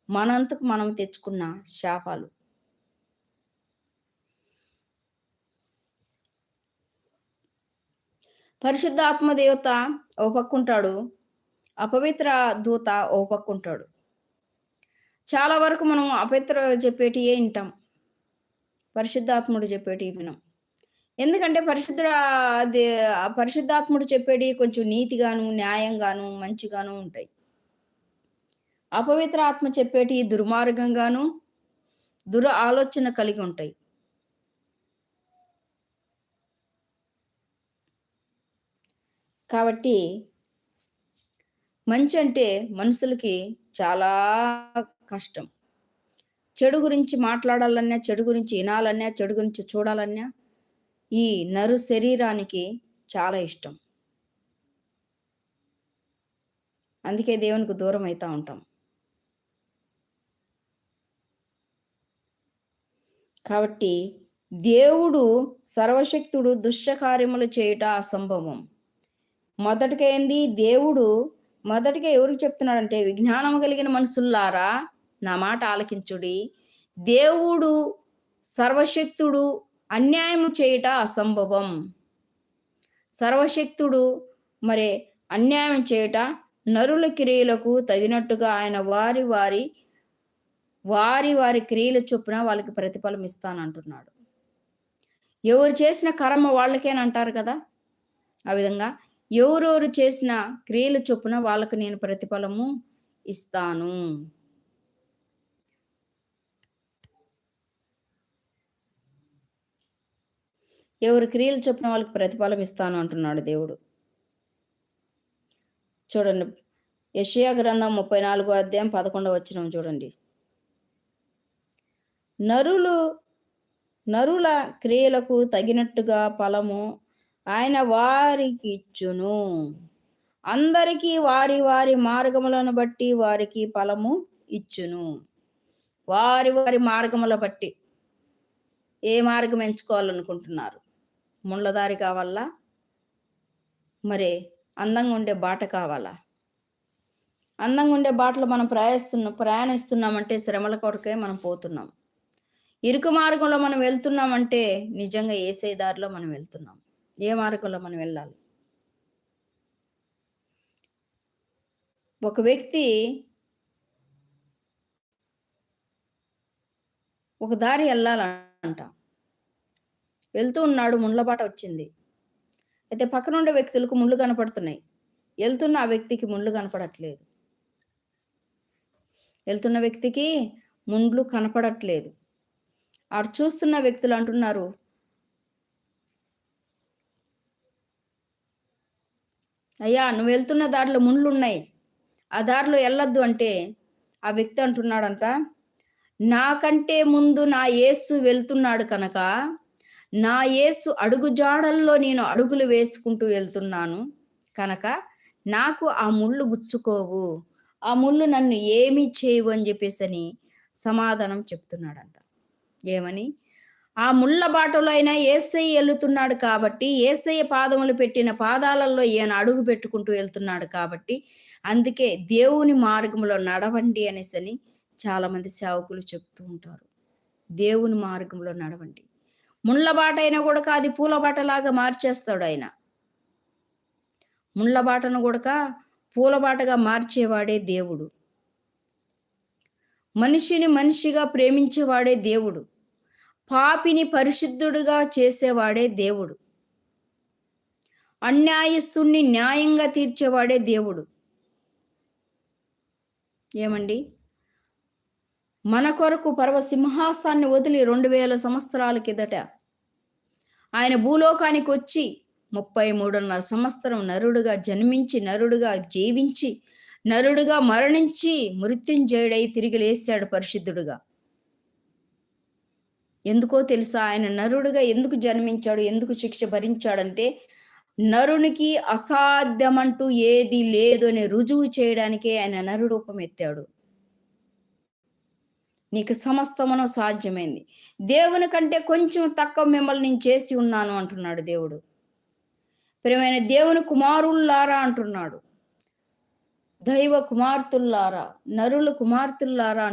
మనంతకు మనం తెచ్చుకున్న శాపాలు. పరిశుద్ధాత్మ దేవత ఓ పక్కుంటాడు. అపవిత్ర దూత ఓ పక్కుంటాడు. చాలా వరకు మనం అపవిత్ర చెప్పేటియే ఇంటాం. పరిశుద్ధాత్ముడు చెప్పేటివి వినం. ఎందుకంటే దే పరిశుద్ధాత్ముడు చెప్పేటియి కొంచెం నీతిగాను, న్యాయంగాను, మంచిగాను ఉంటాయి. అపవిత్ర ఆత్మ చెప్పేటియి దుర్మార్గంగాను, ఆలోచన కలిగి ఉంటాయి. కాబట్టి మంచంటే మనుషులకి చాలా కష్టం. చెడు గురించి మాట్లాడాలన్నా, చెడు గురించి ఇనాలన్నా, చెడు గురించి చూడాలన్నా ఈ నరు శరీరానికి చాలా ఇష్టం. అందుకే దేవునికి దూరం అయితా ఉంటాం. కాబట్టి దేవుడు సర్వశక్తుడు దుష్ట కార్యములు చేయుట అసంభవం. మొదటిగా ఎవరికి చెప్తున్నాడంటే, విజ్ఞానము కలిగిన మనుషుల్లారా నా మాట ఆలకించుడి. దేవుడు సర్వశక్తుడు అన్యాయము చేయుట అసంభవం. సర్వశక్తుడు మరి అన్యాయం చేయుట నరుల క్రియలకు తగినట్టుగా ఆయన వారి క్రియల చొప్పున వాళ్ళకి ప్రతిఫలం ఇస్తానంటున్నాడు. ఎవరు చేసిన కర్మ వాళ్ళకేనంటారు కదా. ఆ విధంగా ఎవరెవరు చేసిన క్రియల చొప్పున వాళ్ళకు నేను ప్రతిఫలము ఇస్తాను. ఎవరి క్రియలు చొప్పున వాళ్ళకి ప్రతిఫలం ఇస్తాను అంటున్నాడు దేవుడు. చూడండి, యెషయా గ్రంథం 34వ అధ్యాయం 11వ వచనం చూడండి. నరుల క్రియలకు తగినట్టుగా ఫలము ఆయన వారికి ఇచ్చును. అందరికీ వారి మార్గములను బట్టి వారికి ఫలము ఇచ్చును. వారి మార్గముల బట్టి. ఏ మార్గం ఎంచుకోవాలనుకుంటున్నారు? ముళ్ళదారి కావాలా? మరి అందంగా ఉండే బాట కావాలా? అందంగా ఉండే బాటలో మనం ప్రయాణిస్తున్నామంటే శ్రమల కొరకే మనం పోతున్నాం. ఇరుకు మార్గంలో మనం వెళ్తున్నామంటే నిజంగా యేసయ్య దారిలో మనం వెళ్తున్నాం. ఏ మార్గంలో మనం వెళ్ళాలి? ఒక వ్యక్తి ఒక దారి వెళ్ళాలంట. వెళ్తూ ఉన్నాడు, ముళ్ళబాట వచ్చింది. అయితే పక్కనుండే వ్యక్తులకు ముళ్ళు కనపడుతున్నాయి. వెళ్తున్న ఆ వ్యక్తికి ముళ్ళు కనపడట్లేదు. వెళ్తున్న వ్యక్తికి ముండ్లు కనపడట్లేదు. అటు చూస్తున్న వ్యక్తులు అంటున్నారు, అయ్యా నువ్వు వెళ్తున్న దారిలో ముళ్ళున్నాయి, ఆ దారిలో వెళ్ళొద్దు అంటే ఆ వ్యక్తి అంటున్నాడంట, నాకంటే ముందు నా యేసు వెళ్తున్నాడు కనుక నా యేసు అడుగు జాడల్లో నేను అడుగులు వేసుకుంటూ వెళ్తున్నాను కనుక నాకు ఆ ముళ్ళు గుచ్చుకోవు, ఆ ముళ్ళు నన్ను ఏమీ చేయవు అని చెప్పేసని సమాధానం చెప్తున్నాడంట. ఏమని? ఆ ముళ్ళ బాటలో అయినా యేసయ్య వెళ్తున్నాడు కాబట్టి, యేసయ్య పాదములు పెట్టిన పాదాలలో ఈయన అడుగు పెట్టుకుంటూ వెళ్తున్నాడు కాబట్టి, అందుకే దేవుని మార్గంలో నడవండి అనేసని చాలా మంది సేవకులు చెప్తూ ఉంటారు. దేవుని మార్గంలో నడవండి. ముళ్ళ బాట అయినా కూడా అది పూల బాటలాగా మార్చేస్తాడు ఆయన. ముళ్ళ బాటను కూడా పూల బాటగా మార్చేవాడే దేవుడు. మనిషిని మనిషిగా ప్రేమించేవాడే దేవుడు. పాపిని పరిశుద్ధుడుగా చేసేవాడే దేవుడు. అన్యాయస్తుణ్ణి న్యాయంగా తీర్చేవాడే దేవుడు. ఏమండి? మన కొరకు పర్వసింహాసాన్ని వదిలి 2000 సంవత్సరాల కిందట ఆయన భూలోకానికి వచ్చి 33.5 సంవత్సరం నరుడుగా జన్మించి, నరుడుగా జీవించి, నరుడుగా మరణించి, మృత్యుంజయుడై తిరిగి లేచాడు పరిశుద్ధుడుగా. ఎందుకో తెలుసా? ఆయన నరుడుగా ఎందుకు జన్మించాడు, ఎందుకు శిక్ష భరించాడంటే, నరునికి అసాధ్యమంటూ ఏది లేదు అని రుజువు చేయడానికే ఆయన నరురూపం ఎత్తాడు. నీకు సమస్తమును సాధ్యమైంది. దేవుని కంటే కొంచెం తక్కువ మిమ్మల్ని నేను చేసి ఉన్నాను అంటున్నాడు దేవుడు. ప్రియమైన దేవుని కుమారుల్లారా అంటున్నాడు. దైవ కుమార్తెల్లారా, నరుల కుమార్తెల్లారా